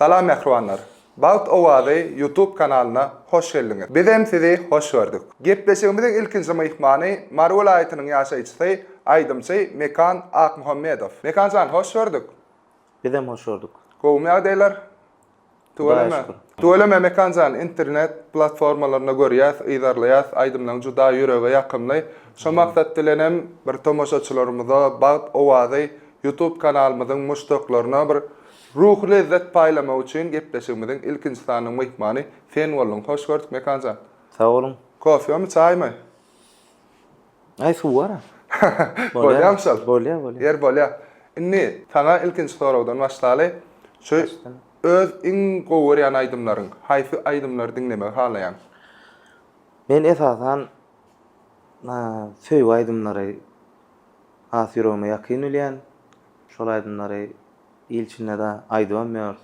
Salam mehruanlar. Baut Owazy YouTube kanalına hoş geldiniz. Biz hem sizi hoş gördük. Gepleşigimizin ilkinji mehmany Marwal aýatynyň ýaşaýçysy, aýdymçy Mekan Akmuhammedow. Mekanjan hoş gördük. Biz hem hoş gördük. Gowmy ýagdaýlar? Tuwalama. Tuwalama Mekanjan internet platformalaryna görýäs, ýazarlaýas, aýdymlaryň juda ýürege ýakymly. Şo maksat bilenem bir tomoşaçylarymyza Baut Owazy YouTube kanalymyzyň muştaklaryna bir ruh lezzet paylamak üçin gepleşigimizin ilkinji sanyň mehmany sen boldun. Hoş gördük Mekanjan. Sağ olun. Kofýemy, çaýmy? Ay su var. Bolýamşal. Bolýa. Yer bolýa. Inni sana ilkinji sorawdan başlaly. Şu öz iň gowurýan aýdymlaryň, haýsy aýdymlary dinlemek halaýan? Men esasan söýüp aýdymlary has ýüregime ýakyn bilýän. Şol aýdymlary ilçinde de aýdymam.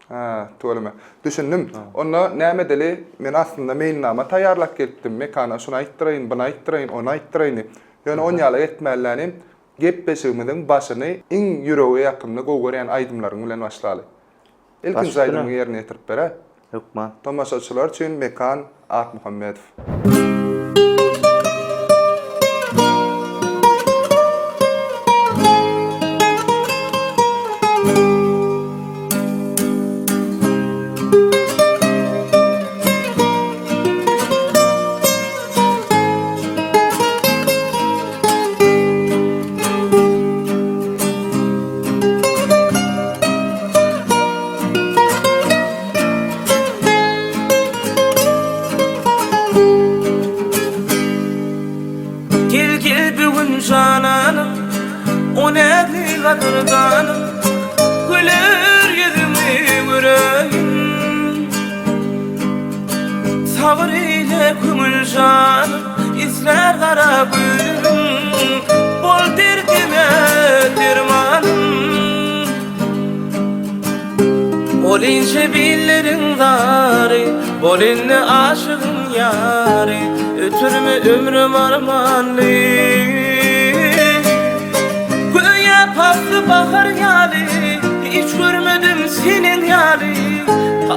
Ha, tuwalama. Düşündim. Onda näme deli men aslında mailnama taýýarlap geldim. Mekana şunu aýtdyraýyn, bunu aýtdyraýyn, onu aýtdyraýyn. Ýöne on ýaly etmälenim. Gepleşigimiziň başyny iň ýürege ýakymly gowurýan aýdymlaryň bilen başlaly. İlkinji aýdymy ýerine ýetirip bere. Ýokma. Tomaşaçylar üçin Mekan Akmuhammedow. Cananım, o nädli gadırganım, güler yüzümi yüreğim. Sabır ile kümül canım, izler kara gülüm, bol derdime dermanım. Bol ince billerin zari, bol inne aşığın yari, ötürme ömrüm armanlı. Paslı bahar yali, hiç görmedim senin yali,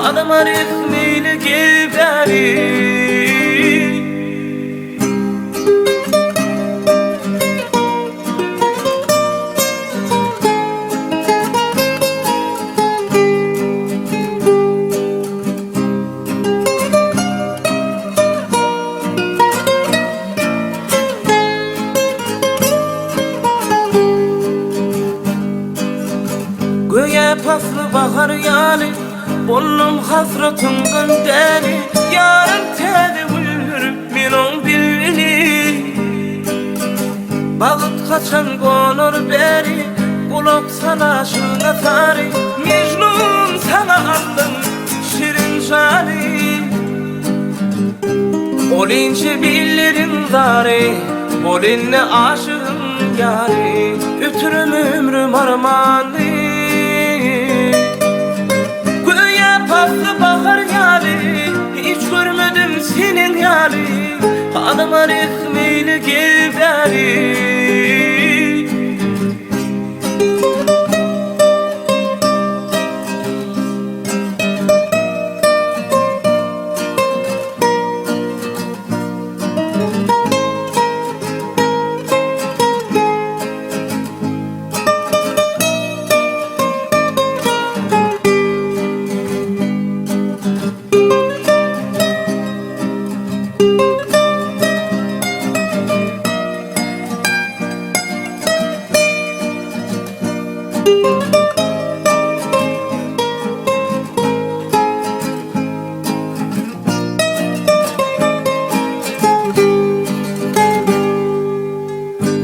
adıma resmiyle geberi. Paslı bahar yali, bollum hasratımdan deli, yarın tedi gülür minon bilvili. Bağıt kaçan konur beri, kulak salaşına tari, Mecnun sana aldım şirin jali. Ol ince billerin zari, bol inne aşığın yari, ötürüm ömrüm armanlı. Paslı bahar yali, hiç görmedim senin yali, adıma resmiyle geberi.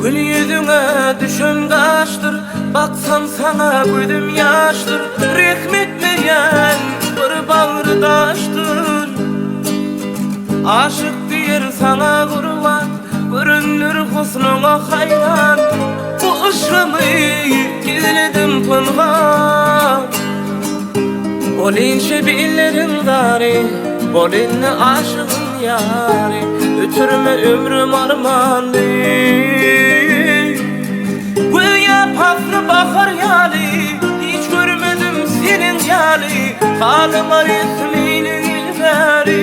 Gül yüzüne düşün kaçtır, baksam sana gözüm yaştır, rehmetmeyen bir bağırdaştır. Aşık diyer sana kurban, görünür husnuna hayran, bu ışığımı gizledim pınhan. Ol ince billerin zari, bol inne aşığın yari, ötürme ömrüm armanlı. Paslı bahar yali, hiç görmedim seni. senin ýaly, halyma rehmini ilgäri.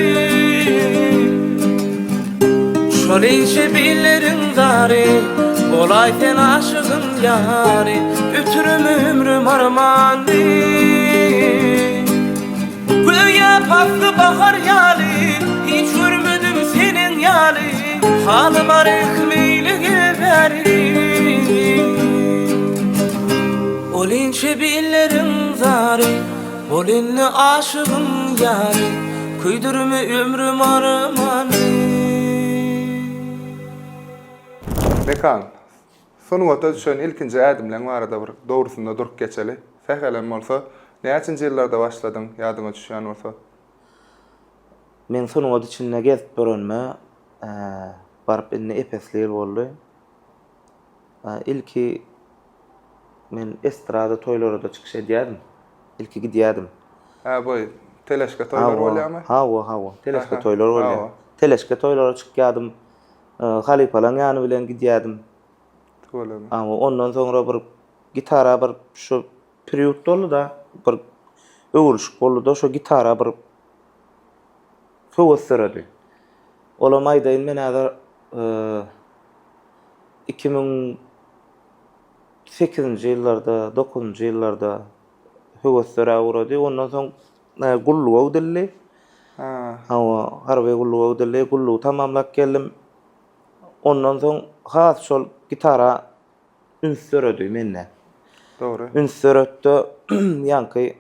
Şolinçe billerin zary, bolay sen aşygyn ýary, ötürüm ömrüm armandy. Göýe pasly bahar ýaly, hiç görmedim senin ýaly, halyma rehmini ilgäri. Olinçe billerin zary, bolinni aşygyn ýary, küýdürme ömrüm armandy. Mekan, sonuňa düşen ilkinji ädimleň barada bir dogrusunda durup geçeli. Sähelem bolsa, näçinji ýyllarda başladyň, ýadyňa düşýän bolsa? Men sonuňa düşende gezip görünme, barıp indi epesli ýyl boldy. İlki men estrada toýlarada çykyş edýärdim. İlki gidýärdim. Ha, boy, teleşke toýlar bolýarmy? Hawa. Teleşke toýlar Hawa. bolýar. Teleşke toýlara çykýardym. Halipalaň ýany bilen gidýärdim. Bolýarmy? Ama ondan sonra bir gitara bir şu period boldy da bir öwrüşik boldy da şu gitara bir höweslerdi. Olam aýdaýyn men häzir 2008-nji ýyllarda, 9-njy ýyllarda höwesler awrady. Ondan soň gulluga ödülli. Hawa harby gulluga ödülli, gullugy tamamlap geldim. Ondan soň has şol gitara ünsöredi menne. Doğru. Ünsörötde ýanky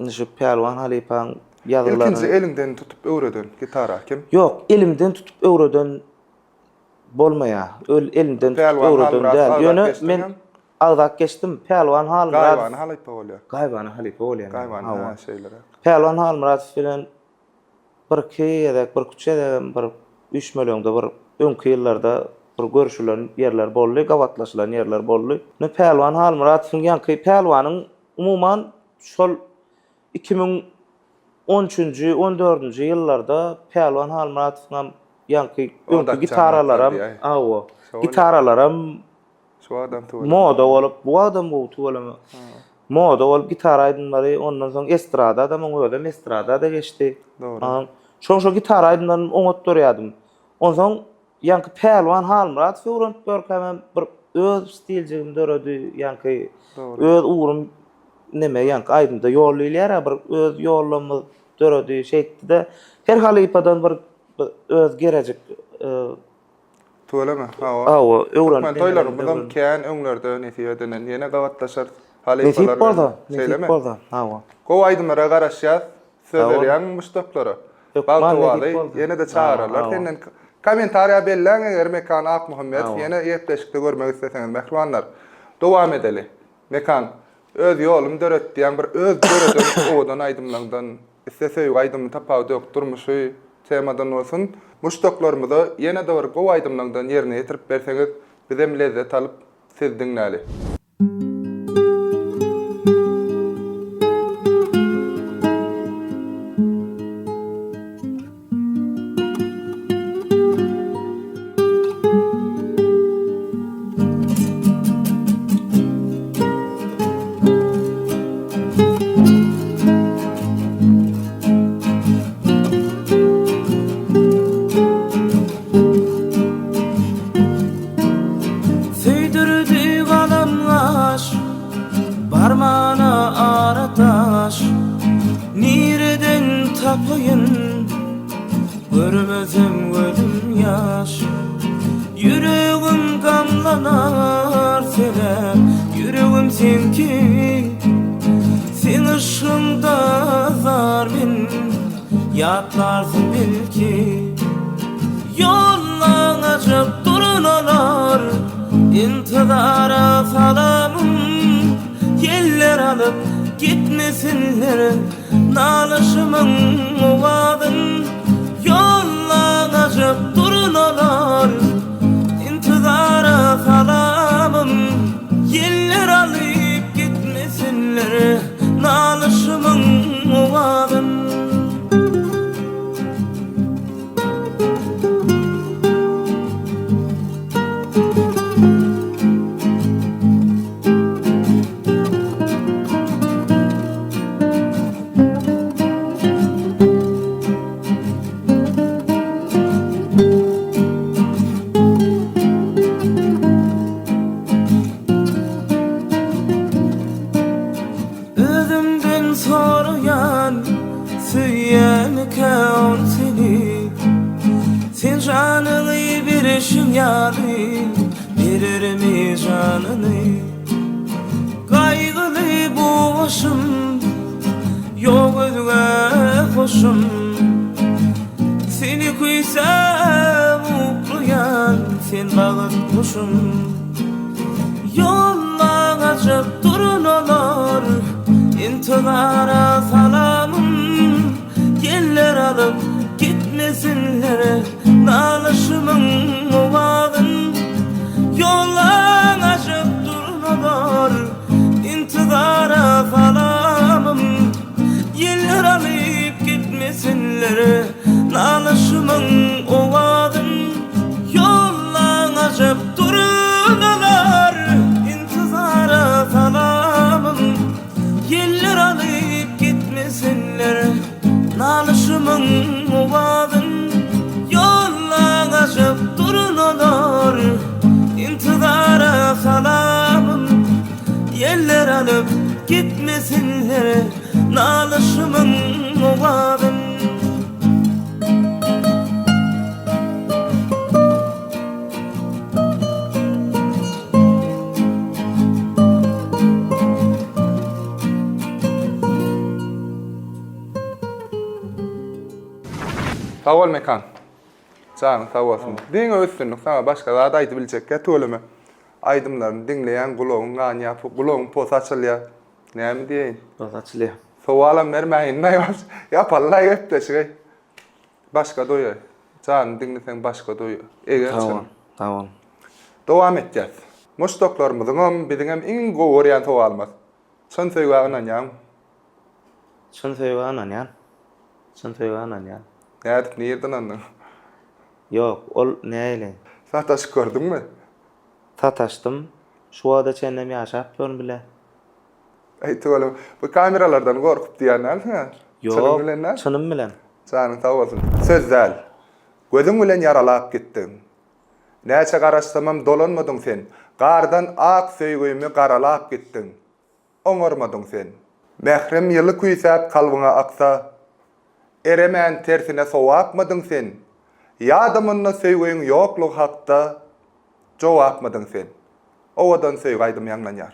şu Pelwan Halipaň ýazgylaryny. İlkinji elinden tutup öwreden gitara kim? Yok, elimden tutup öwreden bolmaýa. Elimden tutup Pelwan öwreden Halmırat däl. Ýöne geçtin men hem? agzak geçdim. Pelwan Halmırat. Gaýbany halypa bolýar. Gaýbany Halipa bolýar. Gaýbany Hawa. ha şeýlere. Pelwan Halmırat bilen bir keýedek, bir küçede bir 3 million da bir öňkü ýyllarda bir görüşülen ýerler boldy, gawatlaşylan ýerler boldy. Ne Pelwan Halmırat ýanky Pelwanyň umumyň şol 2013-nji 14-nji ýyllarda Pelwan Halmıratyň ýanky öňkü gitaralarym, awa, gitaralarym Şu adam tuvalı. moda bolup, bu adam bu tuvalamy. Moda bolup gitara aýdymlary, ondan soň estrada da muňa ödem estrada da geçdi. Doğru. Şo gitara aýdymlaryny oňat durýardym. Ondan soň ýanky Pelwan Halmırat öwrenip görkäm bir öz stiljigim döredi, ýanky öz uğrum neme ýanky aýdymda ýollaýlar, bir öz ýollamy döredi şeýtde her halipadan bir öz gerejek Tuvalama. awa öwrenip. Men toýlarymyzdan kän öňlerde netiýeden ýene gawatlaşar Nesip halipalar. bolda. Hawa. Gow aýdymlara garaşýar, sözlerýän muşdaklara. Baltawaly ýene de çağırarlar. Senden kommentariýa belläň eger Mekan Akmuhammed ýene ýetleşikde görmek isteseňiz mehribanlar. Dowam edeli. Mekan öz ýolum döretdiýän bir öz döreden owadan aýdymlardan istese aýdym tapaw durmuşy temadan bolsun. Muşdaklarymyza ýene de bir gow aýdymlardan ýerine ýetirip berseňiz bizem lezzet alyp siz diňläli. tapayın, görmezim gözüm yaş. Yüreğim gamlanar sene, yüreğim senki. Sen ışığında zarmin, yatlarsın belki. Yollanacak durunalar, intidara salamım. Yeller alıp gitmesinler, nalışımın muvadın. Yollanacak durunalar, intidara salamım. Yeller alıp gitmesinler, nalışımın muvadın. Özümden soruyan Süyen kâr seni Sen canını birişim yâri Verir mi canını Kaygılı bu başım Yok özüne hoşum Seni kuysam ukluyan Sen bağıt kuşum Yollar açıp durun olur İntizara salamım Yeller alıp gitmesinler Nalışımın ovağın Yollar açıp durun olur İntizara salamım Yeller alıp gitmesinler Nalışımın ovağın Yollar açıp durun olur İntizara salamım Yeller alıp gitmesinler Nalışımın ovağın Yollar açıp durun olur İntizara salamım Yeller alıp gitmesinler Nalışımın ovağın Sağ ol Mekan. Canım sağ olsun. Diňe üstünlük sana başga zat aýdyp biljekkä töleme. Aýdymlaryny dinleýän gulagyň gaň ýapyp, gulagyň pos açylýar. Näme diýeň? Biraz açılıyor. Sowalam bermäýin, näýär? Ýapallar ýetdeşik. Başga doýar. Canım dinlesen başga doýar. Eger Tamam, tamam. dowam etjäs. Muşdoklarymyzyň biziň hem iň gowurýan sowalmaz. Şon söýgäňden ýa. Şunu söýgänen ýa. Şunu söýgänen ýa. Nädip nerden andyň? Yok, ol näýle? Sataş gördüňmi? Sataşdym. Şu wada çennem ýaşap görün bile. Aýtýarlar, bu kameralardan gorkup diýenler. Yok, çynım bilen. Canım sağ olsun. Sözdäl. Gözüň bilen yaralap gitdiň. Näçe garaşdymam dolanmadyň sen. Gardan ak söýgümi garalap gitdiň. Oňarmadyň sen. Mehrem ýyly kuýsap kalbyňa aksa. Eremän tersine sowapmadyň sen. Ýadymyna söýgüň ýokluk hakda jogapmadyň sen. Owadan söýgaýdym ýanglanýar.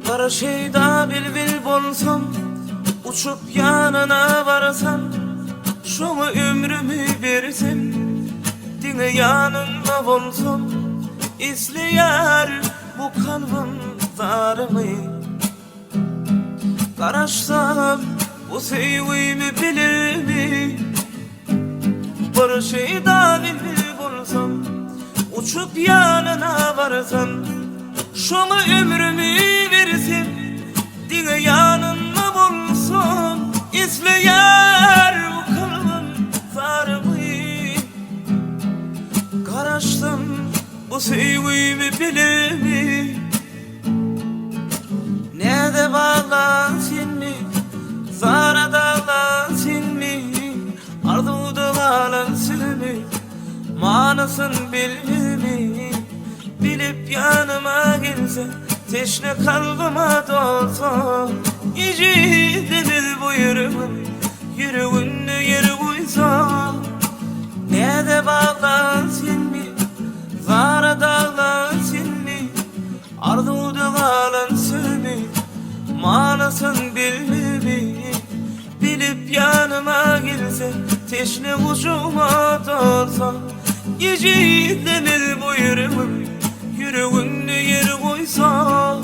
Kara şeyda bilbil bolsam Uçup yanına varsam Şoňa ömrümü bersem Diňe yanında bolsam İzleýär bu kalbim zarmy Garaşsam bu sevgimi bilirmi Bir şeyda bilbil bolsam Uçup yanına varsam Şoňa ömrümü bersem Diňe yanında bolsam İzleýär bu kalbim zarmy Garaşdym bu sevgimi bilirmi Näde bağlan senmi Zara dağlan senmi Arzuda bağlan senmi Manasyn bilmirmi Bilip yanıma gelse Teşne kalbıma dolsa Gece demir bu yüreğim Yüreğinde yeri koysa Näde bağlan senmi Zara dağlan senmi Arzuda bağlan senmi Manasyn bilmirmi Bilip yanıma gelse Teşne ucuma dolsa Gece demir bu yüreğim Yüreğinde yeri koysa goýsa.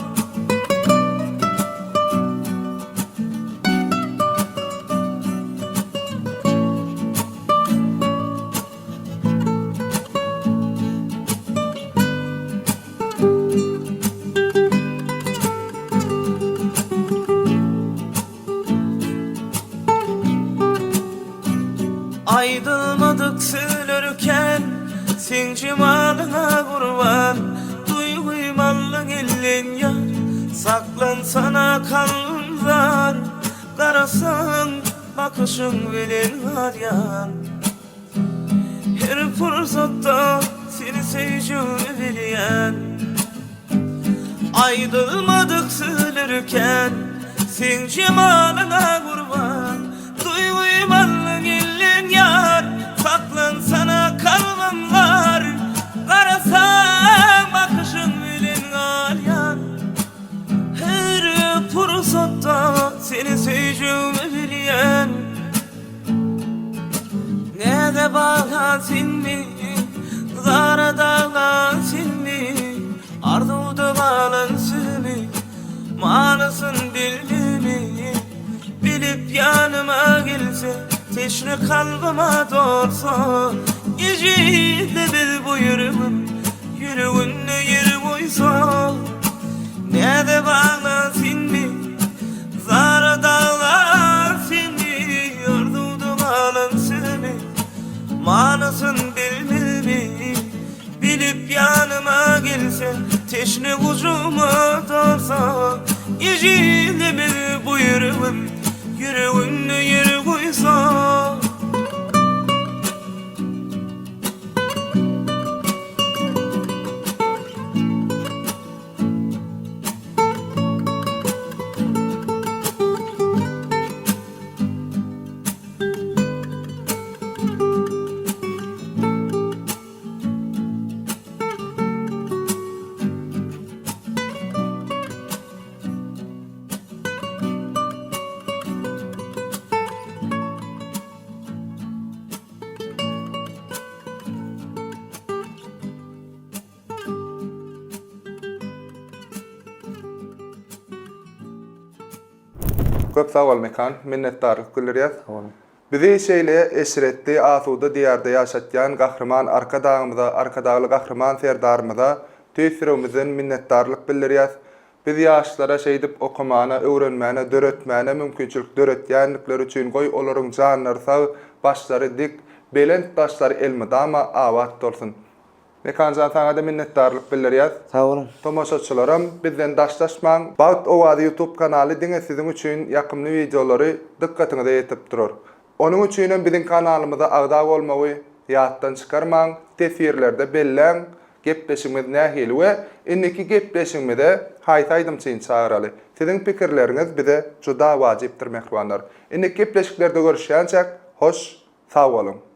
Aydılmadık sülürken sen cemalına kurban, duyguymallık ellin yar, saklan sana kalınlar. Karasan bakışın bilen aryan, her fırsatta seni seveceğimi bilyen. Aydılmadık sülürken sen cemalına kurban, duyguymallık ellin yar, saklan sana kalbimler. Karasan bakışın bilen aryan, her fırsatta seni seveceğimi bilyen. Ne de bağlansın mi, zara dağlansın mi, arduda bağlansın mi, manasın bildi mi, bilip yanıma gelse, teşne kalbıma doğursa, gecede bil bu yüreğim, yüreğinle yeri koysa. Ne de bağlansın mi, zara dağlansın mi, arduda bağlansın mi, manasın bilmir mi, bilip yanıma gelse, teşne kucuma doğursa, gecede bil bu yüreğim, yüreğinle yeri koysa. Köp sağ ol Mekan, minnetdarlyk bildirýär. Bizi şeýle eşretli, asuda diýarda ýaşatýan gahrman arka dağımyza, arka dağly gahrman serdarymyza tüýsüregimizden minnetdarlyk bildirýär. Biz ýaşlara şeýdip okumana, öwrenmäne, döretmäne mümkinçilik döretýänlikleri üçin goý olaryň janlary sag, başlary dik, belent taşlary elmydama awat bolsun. Mekanjan sana da minnetdarlyk bildirýär. Sağ olun. Tomoşaçylarym, bizden daşlaşmaň. Bagt Owazy YouTube kanaly diňe siziň üçin ýakymly videolary dikkatiňize ýetip durur. Onuň üçin biziň kanalymyza agda bolmagy ýatdan çykarmaň, tesirlerde belläň, gepleşigimiz nähili we inniki gepleşigimizde haýtaýdym çyn çagaraly. Siziň pikirleriňiz bize juda wajypdyr mehribanlar. Inniki gepleşiklerde görüşýänçek, hoş, sag bolun.